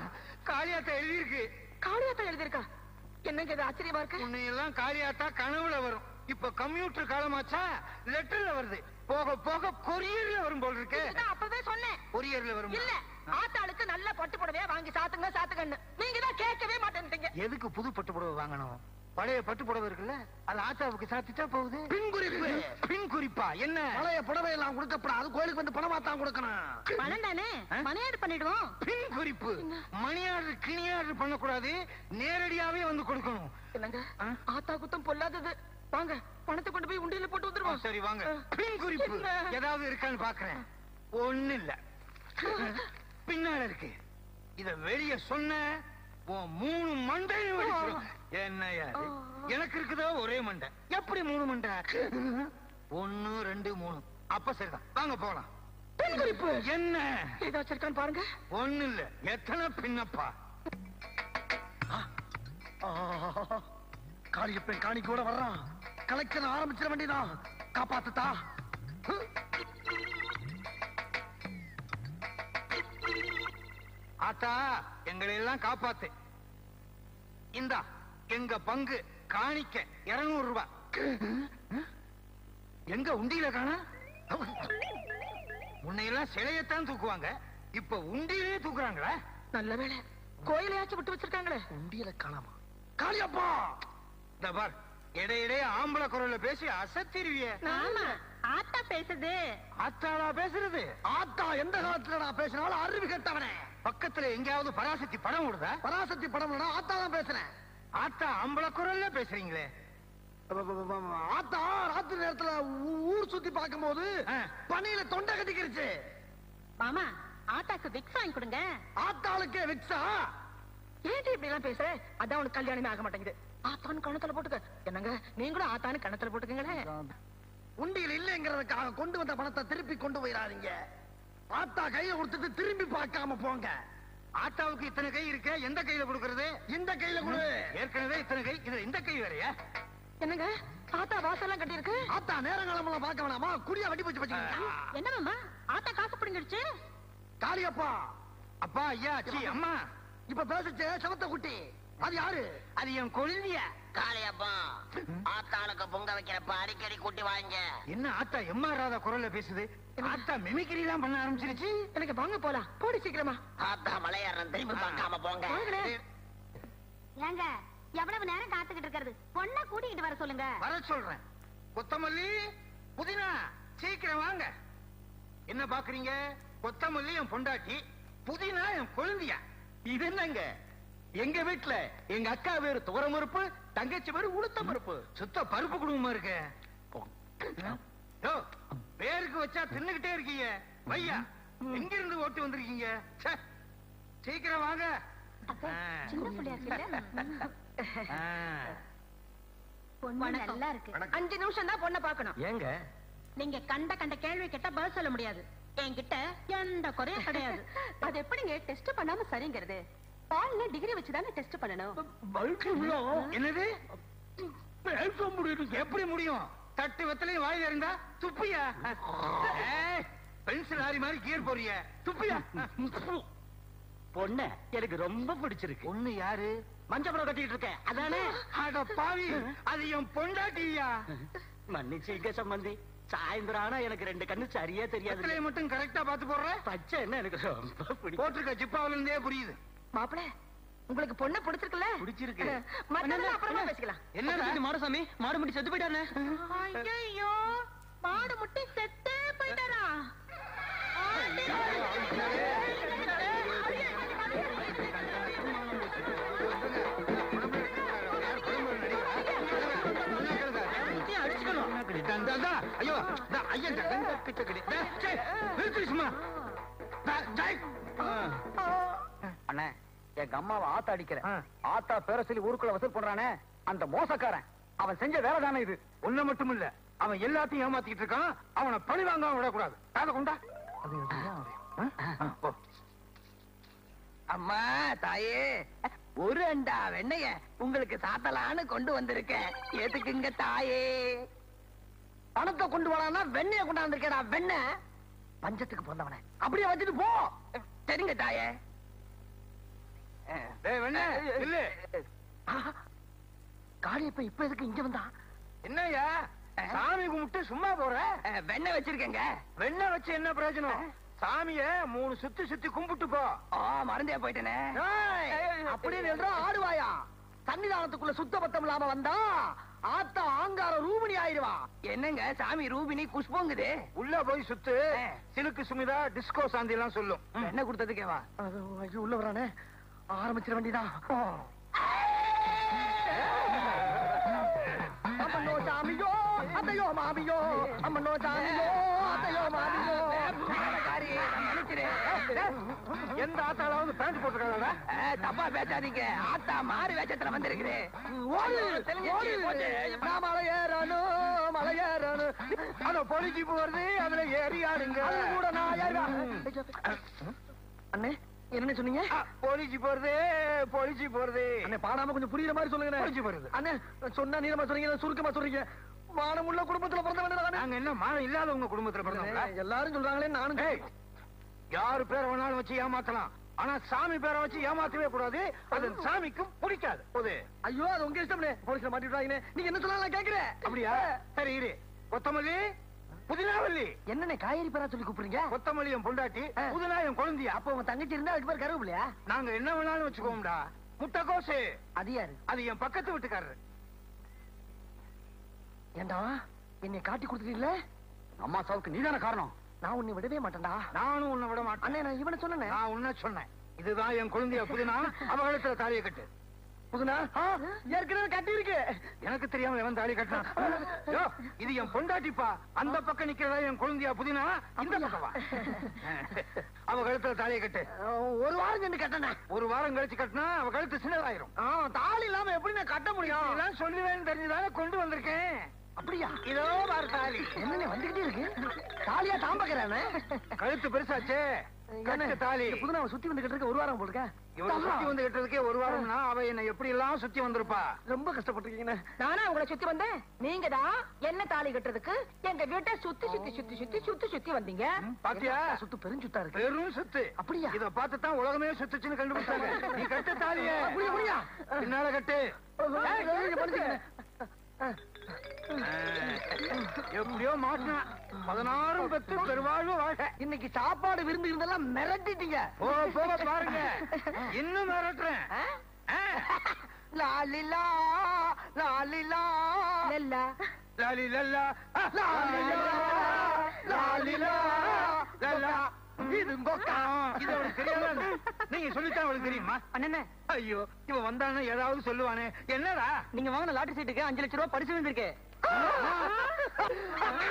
காளியாத்தா எழுதி இருக்கு. காளியாத்தா எழுதிருக்கா? என்னங்க இது ஆச்சரியமா இருக்கு. முன்ன எல்லாம் காளியாத்தா கனவுல வரும், இப்ப கம்ப்யூட்டர் காலமாச்சா லெட்டர்ல வருது. போக போக கொரியர்ல வரும் போல் இருக்கு. அப்பவே சொன்னேன் கொரியர்ல வரும். இல்ல, ஆத்தாளுக்கு நல்ல பட்டு புடவையா வாங்கி சாத்துங்க சாத்துங்கன்னு. நீங்க தான் கேட்கவே மாட்டேன்றீங்க. எதுக்கு புது பட்டு புடவை வாங்கணும்? பழைய பட்டு புடவை இருக்குல்ல, அது ஆத்தாவுக்கு சாத்திட்டா போகுது. பின் குறிப்பா என்ன? பழைய புடவை எல்லாம் கொடுக்கப்படாது, கோயிலுக்கு வந்து பணமா தான் கொடுக்கணும். பணம் தானே, மனையாடு பண்ணிடுவோம். பின் குறிப்பு, மணியாடு கிணியாடு பண்ணக்கூடாது, நேரடியாவே வந்து கொடுக்கணும். என்னங்க ஆத்தா குத்தம் பொல்லாதது. வாங்க பணத்தை கொண்டு போய் உண்டியில போட்டு வந்துருவோம். சரி வாங்க. பின் குறிப்பு ஏதாவது இருக்கான்னு பாக்குறேன். ஒண்ணு இல்ல, பின்னால இருக்கு. இத வெளிய சொன்ன 3 மண்டையும் வெடிச்சிரும். என்னையா எனக்கு இருக்குதோ ஒரே மண்டை, எப்படி 3 மண்டை? 1 2 3. அப்ப சரிதான், வாங்க போலாம். பின் குறிப்பு என்ன ஏதாச்சும் இருக்கான்னு பாருங்க. ஒண்ணு இல்ல, எத்தனை பின்னப்பா. காளியப்பன் காணி கூட வர்றான், கலெக்ஷன் ஆரம்பிச்சிட வேண்டியதான். காப்பாத்துதா. ஆத்தா எங்களை எல்லாம் காப்பாத்து. இந்தா எங்க பங்கு காணிக்க 200 ரூபாய். எங்க உண்டியில காணா? உன்னையெல்லாம் சிலையத்தான் தூக்குவாங்க, இப்ப உண்டியிலே தூக்குறாங்களா? நல்ல வேளை கோயிலையாச்சும் விட்டு வச்சிருக்காங்களே. உண்டியல காணாமா? காளியப்பா இந்த பார், இடையிடையே ஆம்பளை குரல்ல பேசி அசத்திருவிய. ஆமா, ஆத்தா பேசுது. ஆத்தாளா பேசுறது? ஆத்தா எந்த காலத்துல நான் பேசினாலும் அறிவு கேட்டவனே. பக்கத்துல எங்கேயாவது பராசக்தி படம் ஓடுதா? பராசக்தி படம் ஆத்தா தான் பேசுறேன். ஆத்தா ஆம்பளை குரல்ல பேசுறீங்களே. ஆத்தா ராத்திரி நேரத்துல ஊர் சுத்தி பார்க்கும் போது பனியில தொண்டை கட்டிக்கிருச்சு. மாமா ஆத்தாக்கு விக்ஸ் வாங்கி கொடுங்க. ஆத்தாளுக்கே விக்ஸா? ஏன் இப்படி எல்லாம் பேசுற? அதான் உனக்கு கல்யாணமே ஆக மாட்டேங்குது. ஆத்தான்னு கணத்துல போட்டுக்க. என்னங்க நீங்களும் ஆத்தான்னு கணத்துல போட்டுக்கங்களேன். உண்டியில் இல்லைங்கிறதுக்காக கொண்டு வந்த பணத்தை திருப்பி கொண்டு போயிடாதீங்க. ஆத்தா கையில கொடுத்துட்டு திரும்பி பார்க்காம போங்க. ஆத்தாவுக்கு இத்தனை கை இருக்க, எந்த கையில கொடுக்கறது? இந்த கையில கொடு. ஏற்கனவே இத்தனை கை, இது இந்த கை வேறையா? என்னங்க ஆத்தா வாசல்லாம் கட்டி இருக்கு. ஆத்தா நேரங்காலமெல்லாம் பார்க்க வேணாமா? குடியா வட்டி போச்சு வச்சுக்கீங்க. என்ன மாமா ஆத்தா காசு பிடிங்கிடுச்சு? காளியப்பா. அப்பா ஐயா சி அம்மா, இப்ப பேசிச்சு சவத்த குட்டி. அது யாரு? அது என் கொழுந்திய. காளியப்பா ஆத்தாளுக்கு பொங்க வைக்கிறப்ப அடிக்கடி கூட்டி வாங்க. என்ன ஆத்தா எம்மா ராதா குரல்ல பேசுது? ஆத்தா மிமிக்ரி எல்லாம் பண்ண ஆரம்பிச்சிருச்சு. எனக்கு வாங்க போலாம், போடி சீக்கிரமா. ஆத்தா மலையாடுறேன், திரும்பி பார்க்காம போங்க. ஏங்க எவ்வளவு நேரம் காத்துக்கிட்டு இருக்கிறது? பொண்ணை கூட்டிக்கிட்டு வர சொல்லுங்க. வர சொல்றேன். கொத்தமல்லி புதினா சீக்கிரம் வாங்க. என்ன பாக்குறீங்க? கொத்தமல்லி என் பொண்டாட்டி, புதினா என் கொழுந்தியா. இது என்னங்க? எங்க வீட்டுல எங்க அக்கா பேரு துவரம் பருப்பு, தங்கச்சி பேரு உளுத்தம் பருப்பு. சுத்த பருப்பு குடும்பமா இருக்கு. பேருக்கு வச்சா தின்னுகிட்டே இருக்கீங்க. வையா எங்க இருந்து ஓட்டு வந்திருக்கீங்க? சீக்கிரம் வாங்க. சின்ன பிள்ளையா இருக்குல்ல? பொண்ணு நல்லா இருக்கு. 5 நிமிஷம் தான் பொண்ணை பார்க்கணும். ஏங்க நீங்க கண்ட கேள்வி கேட்டா பதில் சொல்ல முடியாது. என்கிட்ட எந்த குறையும் கிடையாது. அது எப்படிங்க டெஸ்ட் பண்ணாம சரிங்கிறது? பால்ல டிகிரி வச்சுதானே டெஸ்ட் பண்ணணும். என்னது? எப்படி முடியும்? தட்டு வெத்தலையும் வாயில இருந்தா துப்பியா? பென்சில் லாரி மாதிரி கியர் போறிய துப்பியா? பொண்ணு எனக்கு ரொம்ப பிடிச்சிருக்கு. பொண்ணு யாரு? மஞ்சப்படம் கட்டிட்டு இருக்க அதானே? அட பாவி, அது என் பொண்டாட்டியா? மன்னிச்சுக்க சம்பந்தி, சாயந்தரம் ஆனா எனக்கு 2 கண்ணு சரியா தெரியாது. மட்டும் கரெக்டா பாத்து போடுற. பச்சை என்ன எனக்கு ரொம்ப பிடிக்கும். போட்டிருக்க ஜிப்பாவில இருந்தே புரியுது. மாப்பிள உங்களுக்கு பொண்ணு பிடிச்சிருக்குல்ல? பிடிச்சிருக்கு. மத்ததெல்லாம் அப்புறமா பேசிக்கலாம். என்ன மாடசாமி மாடு முடி செத்து போயிட்டானே. ஐயோ மாடு முட்டி செத்தே போயிட்டாரா? ஐயோ ஐயன் அண்ணே எங்க அம்மாவை ஆத்தா அடிக்கிறேன். ஆத்தா பேர சொல்லி ஊருக்குள்ள வசூல் பண்றானே அந்த மோசக்காரன். அவன் செஞ்ச வேலை தானே இது. ஒண்ணு மட்டும் இல்ல, அவன் எல்லாத்தையும் ஏமாத்திட்டு இருக்கான். அவனை பழி வாங்காம விடக்கூடாது. காதை கொண்டா. அம்மா தாயே, ஒரு அண்டா வெண்ணைய உங்களுக்கு சாத்தலான்னு கொண்டு வந்திருக்கேன். எதுக்குங்க தாயே? பணத்தை கொண்டு வரானா வெண்ணைய கொண்டாந்துருக்கேடா. வெண்ண பஞ்சத்துக்கு போந்தவன அப்படியே வச்சுட்டு போ. சரிங்க தாயே. காளியப்ப இப்ப எதுக்கு இங்க வந்தா? என்னய்யா சாமி கும்பிட்டு சும்மா போற? வெண்ணெய் வச்சிருக்கேங்க. வெண்ணெய் வச்சு என்ன பிரயோஜனம்? சாமிய 3 சுத்தி சுத்தி கும்பிட்டு போ. மறந்தே போயிட்டேனே. அப்படின்னு ஆடுவாயா? சன்னிதானத்துக்குள்ள சுத்த பத்தம் இல்லாம வந்தா ஆத்தா ஆங்கார ரூபிணி ஆயிடுவா. என்னங்க சாமி ரூபினி குஷ்பங்குது. உள்ள போய் சுத்து. சிலுக்கு சுமிதா டிஸ்கோ சாந்தி எல்லாம் சொல்லும். என்ன கொடுத்ததுக்கேவா? உள்ள வரானே, ஆரம்பிச்சிட வேண்டியதான். அம்மனோ சாமியோ அத்தையோ மாமியோ, அம்மனோ சாமியோ அத்தையோ மாமியோ. எந்த ஆத்தாளாவது பேண்ட் போட்டுருக்காங்க? தப்பா பேசாதீங்க. ஆத்தா மாறு வேஷத்துல வந்திருக்குது. மலையேறணும் மலையேறணும். அத பொலிச்சு போறது, அதுல ஏறி ஆடுங்க. கூட நான் அண்ணே என்ன சொன்னீங்க? பொலிச்சு போறது பொலிச்சு போறது. அண்ணே பாடாம கொஞ்சம் புரியுற மாதிரி சொல்லுங்க. பொலிச்சு போறது. அண்ணே சொன்னா நீளமா சொல்றீங்க, சுருக்கமா சொல்றீங்க. மானமுள்ள குடும்பத்துல பிறந்தவன். நாங்க என்ன மானம் இல்லாத உங்க குடும்பத்துல பிறந்தவங்களா? எல்லாரும் சொல்றாங்களே நானும். யாரு பேரை வேணாலும் வச்சு ஏமாத்தலாம், ஆனா சாமி பேரை வச்சு ஏமாத்தவே கூடாது. அது சாமிக்கும் பிடிக்காது. ஐயோ அது உங்க இஷ்டம். போலீஸ்ல மாட்டிடுவாங்க. நீங்க என்ன சொன்னாலும் நான் கேக்குறேன். அப்படியா? சரி இரு. கொத்தமல்லி புதினாவல்லி. என்னென்ன காய்கறி பேரா சொல்லி கூப்பிடுறீங்க? கொத்தமல்லியும் பொண்டாட்டி, புதினாயும் குழந்தையா. அப்ப உங்க தங்கச்சி இருந்தா 2 பேர் கருவில்லையா? நாங்க என்ன வேணாலும் வச்சுக்கோம்டா. முட்டைக்கோசு அது யாரு? அது என் பக்கத்து வீட்டுக்காரரு. ஏண்டா என்னை காட்டி கொடுத்துட்டீங்கள? அம்மா சாவுக்கு நீதான காரணம். நான் உன்னை விடவே மாட்டேன்டா. நானும் உன்னை விட மாட்டேன். அண்ணே நான் இவனை சொன்னேன். நான் உன்ன சொன்னேன். இதுதான் என் குழந்தைய புதினா. அவகலத்துல தாலியை கட்டு. புதினா ஏற்கனவே கட்டி இருக்கு. எனக்கு தெரியாம எவன் தாலி கட்டினா? இது என் பொண்டாட்டிப்பா. அந்த பக்கம் நிக்கிறதா என் குழந்தையா புதினா. இந்த பக்கம் வா. அவ கழுத்துல தாலியை கட்டு. 1 வாரம் சென்று கட்டினேன். 1 வாரம் கழிச்சு கட்டினா அவ கழுத்து சின்னதாயிரும். தாலி இல்லாம எப்படி நான் கட்ட முடியும்? இதெல்லாம் சொல்லுவேன்னு தெரிஞ்சுதானே கொண்டு வந்திருக்கேன். அப்படியா? இதோ பாரு தாலி. என்ன வந்துகிட்டே இருக்கு? தாலியா தாம்பக்கிறானே. கழுத்து பெருசாச்சே. கட்டு தாலி. புதுனாவை சுத்தி வந்து கட்டுறதுக்கு 1 வாரம் போடுங்க. இவனை சுத்தி வந்து கட்டுறதுக்கே 1 வாரம்னா அவ என்ன எப்படி எல்லாம் சுத்தி வந்திருப்பா. ரொம்ப கஷ்டப்பட்டிருக்கீங்க. நானா உங்களை சுத்தி வந்தேன்? நீங்க தான் என்ன தாலி கட்டுறதுக்கு எங்க வீட்டை சுத்தி சுத்தி சுத்தி சுத்தி சுத்தி சுத்தி வந்தீங்க. பாத்தியா? சுத்து பெருஞ்சுத்தா இருக்கு. பெரும் சுத்து. அப்படியா? இத பார்த்துதான் உலகமே சுத்துச்சுன்னு கண்டுபிடிச்சாங்க. நீ கட்டு தாலியே. முடியா? பின்னால கட்டு. எப்படியோ மாட்டினா 16 பெத்து பெருவாழ்வு வாழ்க்கை. இன்னைக்கு சாப்பாடு விருந்து இருந்தெல்லாம் மிரட்டிட்டீங்க. போக பாருங்க, இன்னும் மிரட்டுறேன். லாலிலா லாலிலா லல்லா லாலி லல்லா லாலிலா லல்லா. இது அவளுக்கு தெரியாத. நீங்க சொல்லித்தான் அவளுக்கு தெரியுமா? அண்ணே ஐயோ இவன் வந்தானே ஏதாவது சொல்லுவானே. என்னடா நீங்க வாங்கின லாட்டரி சீட்டுக்கு 5 லட்சம் ரூபாய் பரிசு வந்திருக்கு.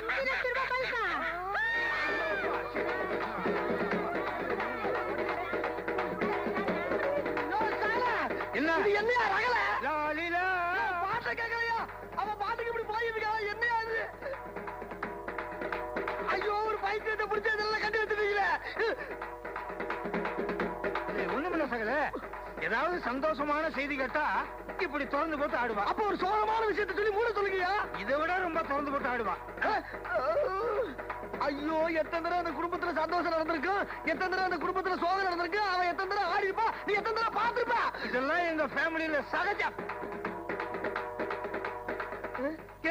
5 லட்சம் ரூபாய் பரிசா? என்ன என்னையா ரகல? லாலிலா பாட்ட கேட்கலையா? அவன் பாட்டுக்கு இப்படி போயிருக்கா? என்னையா அது? ஐயோ ஒரு பைத்தியத்தை பிடிச்ச இதெல்லாம் கட்டி வச்சிருக்கீங்களே. ஒண்ணுமில்ல சகல. ஏதாவது சந்தோஷமான செய்தி கேட்டா இப்படி திறந்து போட்டு ஆடுவா. அப்ப ஒரு சோகமான விஷயத்தை சொல்லி மூட சொல்லுங்க. இதை விட ரொம்ப திறந்து போட்டு ஆடுவா. ஐயோ எத்தனை தடவை அந்த குடும்பத்துல சந்தோஷம் நடந்திருக்கு, எத்தனை தடவை அந்த குடும்பத்துல சோகம் நடந்திருக்கு. அவன் எத்தனை தடவை ஆடி இருப்பா, நீ எத்தனை தடவை பார்த்திருப்பா. இதெல்லாம் எங்க ஃபேமிலியில சகஜம்.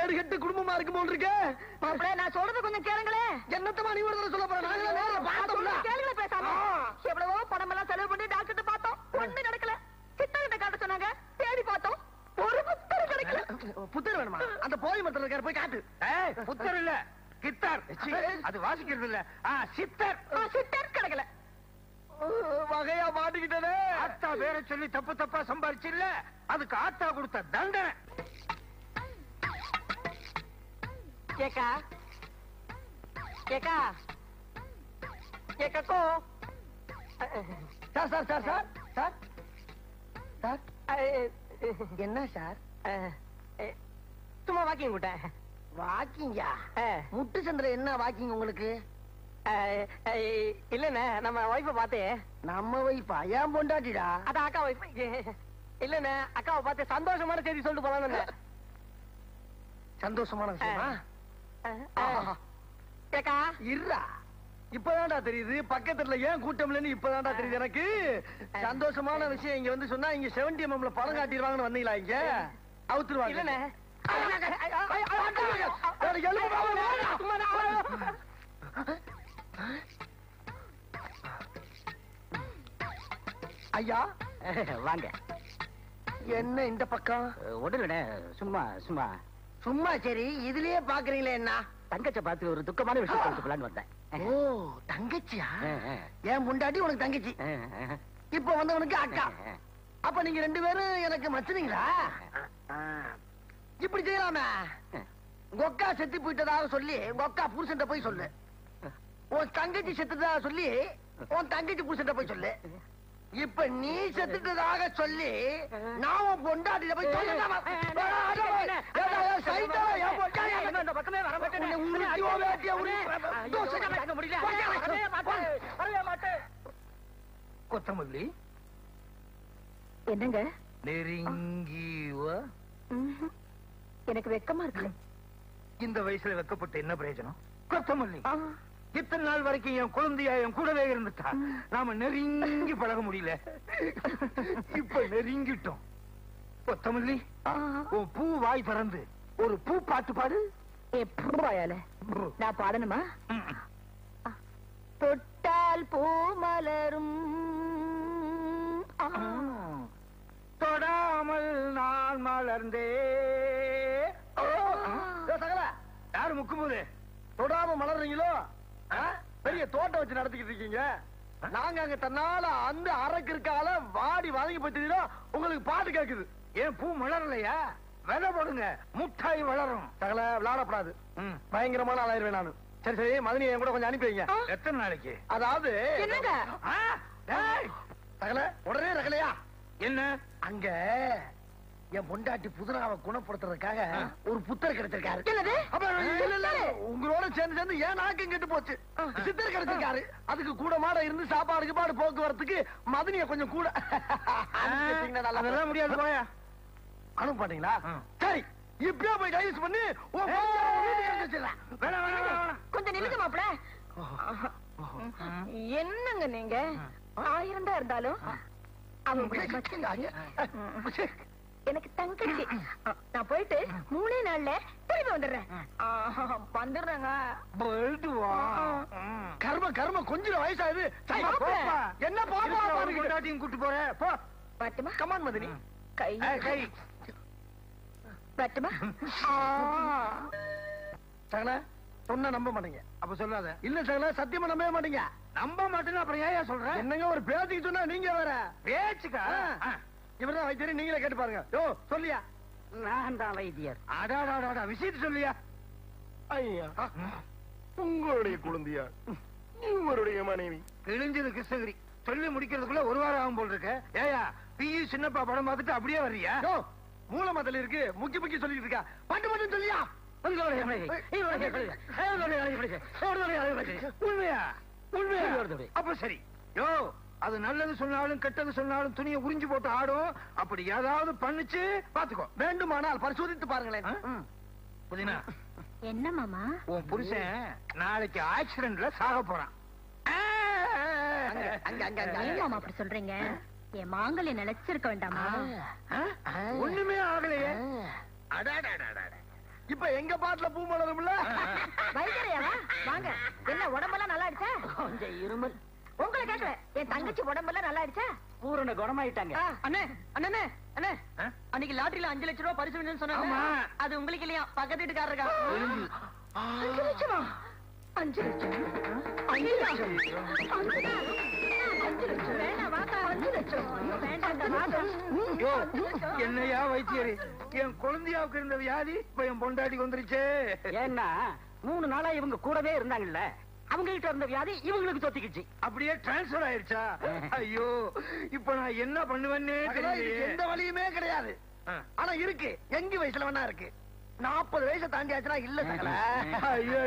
கேடு கெட்டு குடும்பமா இருக்கும் போல் இருக்கு. மாப்பிள்ள நான் சொல்றது கொஞ்சம் கேளுங்களே. என்னத்தமா நீ ஒரு தடவை சொல்ல போற? நாங்களே நேர்ல பார்த்தோம்ல. கேளுங்களே பேசாம. எவ்வளவோ பணம் எல்லாம் செலவு பண்ணி டாக்டர் பார்த்தோம், ஒண்ணு நடக்கல. சித்தர்கிட்ட காட்ட சொன்னாங்க, தேடி பார்த்தோம், ஒரு புத்தர் கிடைக்கல. புத்தர் வேணுமா? அந்த போய் மரத்துல இருக்காரு, போய் காட்டு. புத்தர் இல்ல, கித்தார். அது வாசிக்கிறது இல்ல, சித்தர். சித்தர் கிடைக்கல. வகையா மாட்டிக்கிட்டே. ஆத்தா பேரை சொல்லி தப்பு தப்பா சம்பாரிச்சு இல்ல, அதுக்கு ஆத்தா கொடுத்த தண்டனை. கேக்கா கேக்கா கேக்கோ. Sir sir sir sir sir sir என்ன சார்? சும்மா வாக்கிங் விட்டேன். வாக்கிங்கா? முட்டு சந்திர என்ன வாக்கிங் உங்களுக்கு? இல்லண்ணே, நம்ம வைஃப பார்த்தேன். நம்ம வைஃபா? ஏன் பொண்டாட்டிடா? அதான் அக்கா வைஃப். இல்லண்ணே, அக்காவை பார்த்து சந்தோஷமான செய்தி சொல்லிட்டு போலான்னு. சந்தோஷமான விஷயமா? கேக்கா இருடா, இப்பதான்டா தெரியுது பக்கத்துல ஏன் கூட்டம் இல்லைன்னு. இப்பதான்டா தெரியுது எனக்கு. சந்தோஷமான விஷயம் இங்க வந்து சொன்னா இங்க 70mm படம் காட்டிடுவாங்கன்னு வந்தீங்களா? இங்க அவுத்துருவாங்க. இல்லண்ணே, ஐயா வாங்க. என்ன இந்த பக்கம்? ஒண்ணுலண்ணே, சும்மா சும்மா சும்மா. சரி, இதுலயே பாக்குறீங்களே என்ன? தங்கச்ச பார்த்து ஒரு துக்கமான விஷயம் சொல்லிட்டு வந்தேன். ஓ, தங்கச்சியா? ஏன் முண்டாட்டி உனக்கு தங்கச்சி, இப்ப வந்தவனுக்கு அக்கா. அப்ப நீங்க 2 பேரும் எனக்கு மச்சினீங்களா? இப்படி செய்யலாமே. கொக்கா செத்து போயிட்டதாக சொல்லி கொக்கா புருஷன் போய் சொல்லு. உன் தங்கச்சி செத்துட்டதாக சொல்லி உன் தங்கச்சி புருஷன் போய் சொல்லு. இப்ப நீ செத்துட்டதாக சொல்லி நான் உன் பொண்டாட்டில போய் கொத்தமல்லி என்னங்க? நெருங்கி வா. எனக்கு வெக்கமா இருக்கு. இந்த வயசுல வெக்கப்பட்டு என்ன பிரயோஜனம்? கொத்தமல்லி, இத்தனை நாள் வரைக்கும் என் குழந்தையா என் கூடவே இருந்துட்டா. நாம நெருங்கி பழக முடியல, இப்ப நெருங்கிட்டோம். கொத்தமல்லி, உன் பூ வாய் திறந்து ஒரு பூ பாட்டு பாடு. எப்பயால நான் பாடணுமா? தொட்டால் பூ மலரும், தொடாமல் நான் மலர்ந்தே. யாரு முக்கும்போது தொடாம மலர்றீங்களோ? பெரிய தோட்டம் வச்சு நடத்திக்கிட்டு இருக்கீங்க. நாங்க அங்க தன்னால அந்த அரைக்கு இருக்கால வாடி வதங்கி போயிட்டு உங்களுக்கு பாட்டு கேக்குது. ஏன் பூ மலரலையா? விதை போடுங்க, முட்டாய் வளரும். சகல விளையாடப்படாது, பயங்கரமான ஆளாயிருவேன் நானு. சரி சரி, மதனி என் கூட கொஞ்சம் அனுப்பி வைங்க. எத்தனை நாளைக்கு? அதாவது என்னங்க? சகல உடனே ரகலையா? என்ன அங்க என் பொண்டாட்டி புதுனாவை குணப்படுத்துறதுக்காக ஒரு புத்தர் கிடைச்சிருக்காரு. உங்களோட சேர்ந்து சேர்ந்து ஏன் நாக்கும் கெட்டு போச்சு. சித்தர் கிடைச்சிருக்காரு. அதுக்கு கூட மாட இருந்து சாப்பாடு பாடு போக்குவரத்துக்கு மதனிய கொஞ்சம் கூட அதெல்லாம் முடியாது. போயா அனுப்ப மாட்டீங்களா? சரி, இப்பயே போய் டைவர்ஸ் பண்ணி கொஞ்சம் நிலுங்க மாப்பிள. என்னங்க நீங்க 1000 தான் இருந்தாலும் எனக்கு தங்கச்சி. நான் போயிட்டு 3 நாள்ல திரும்பி வந்துடுறேன். வந்துடுறேங்க. கர்ம கர்ம கொஞ்சம் வயசாகுது. என்ன பாப்பாட்டியும் கூட்டு போற? பாட்டுமா? கமான் மதனி. கை கை பாட்டுமா? சகல சொன்னா நம்ப மாட்டீங்க. அப்ப சொல்லாத. இல்ல சகல, சத்தியமா நம்பவே மாட்டீங்க. நம்ப மாட்டேன்னு அப்புறம் ஏன் சொல்றேன்? என்னங்க ஒரு பேச்சுக்கு சொன்னா நீங்க வேற பேச்சுக்கா? இவர்தான் வைத்தியர், நீங்களே கேட்டு பாருங்க. யோ சொல்லியா? நான் தான் வைத்தியர். அடாடாடா, விஷயத்தை சொல்லியா? ஐயா, உங்களுடைய குழந்தையா இவருடைய மனைவி கிழிஞ்சது கிருஷ்ணகிரி. சொல்லி முடிக்கிறதுக்குள்ள 1 வாரம் ஆகும் போல் இருக்க. ஏயா பியு சின்னப்பா படம் பார்த்துட்டு அப்படியே வர்றியா? மூலமதல் இருக்கு, முக்கி முக்கி சொல்லிட்டு இருக்கா. பாட்டு மட்டும் சொல்லியா? உண்மையா? உண்மையா? அப்ப சரி. யோ, அது நல்லது சொன்னாலும் கெட்டது சொன்னாலும் துணியை உறிஞ்சு போட்டு ஆடும். அப்படி ஏதாவது பண்ணுச்சு பாத்துக்கோ. வேண்டுமானால் பரிசோதித்து பாருங்களேன். புதினா, என்ன மாமா? உன் புருஷன் நாளைக்கு ஆக்சிடென்ட்ல சாக போறான். ஏன் மாமா அப்படி சொல்றீங்க? என் மாங்கல்ய நிலைச்சிருக்க வேண்டாமா? ஒண்ணுமே ஆகலையே. இப்ப எங்க பாட்டுல பூ மலரும்ல. வைத்தியரையாவா வாங்க. என்ன உடம்பெல்லாம் நல்லா ஆயிடுச்சா? கொஞ்சம் இருமல். உங்களை கேட்கல, என் தங்கச்சி உடம்பெல்லாம் நல்லா ஆயிடுச்சா? பூரண குணமாயிட்டாங்க. அண்ணே அண்ணே அண்ணே, அன்னைக்கு லாட்டரியில 5 லட்சம் ரூபாய் பரிசு வேணும்னு சொன்னாங்க. அது உங்களுக்கு இல்லையா, பக்கத்து வீட்டுக்காரருக்கா? 5 லட்சமா? 5 லட்சம்? 5 லட்சம்? 5 லட்சம் வேண்டாம் வாக்கா. 5 லட்சம் வேண்டாம் வாக்கா. என்னையா வைத்தியரே, என் குழந்தையாவுக்கு இருந்த வியாதி இப்ப என் பொண்டாட்டிக்கு வந்துருச்சே. ஏன்னா 3 நாளா இவங்க கூடவே இருந்தாங்கல்ல, அவங்க கிட்ட இருந்த வியாதி இவங்களுக்கு தொத்திக்கிச்சு. அப்படியே டிரான்ஸ்பர் ஆயிடுச்சா? ஐயோ, இப்ப நான் என்ன பண்ணுவேன்னே தெரியல. எந்த வழியுமே கிடையாது. ஆனா இருக்கு, எங்க வயசுல வேணா இருக்கு. 40 வயசை தாண்டியாச்சுன்னா இல்ல சகல. ஐயோ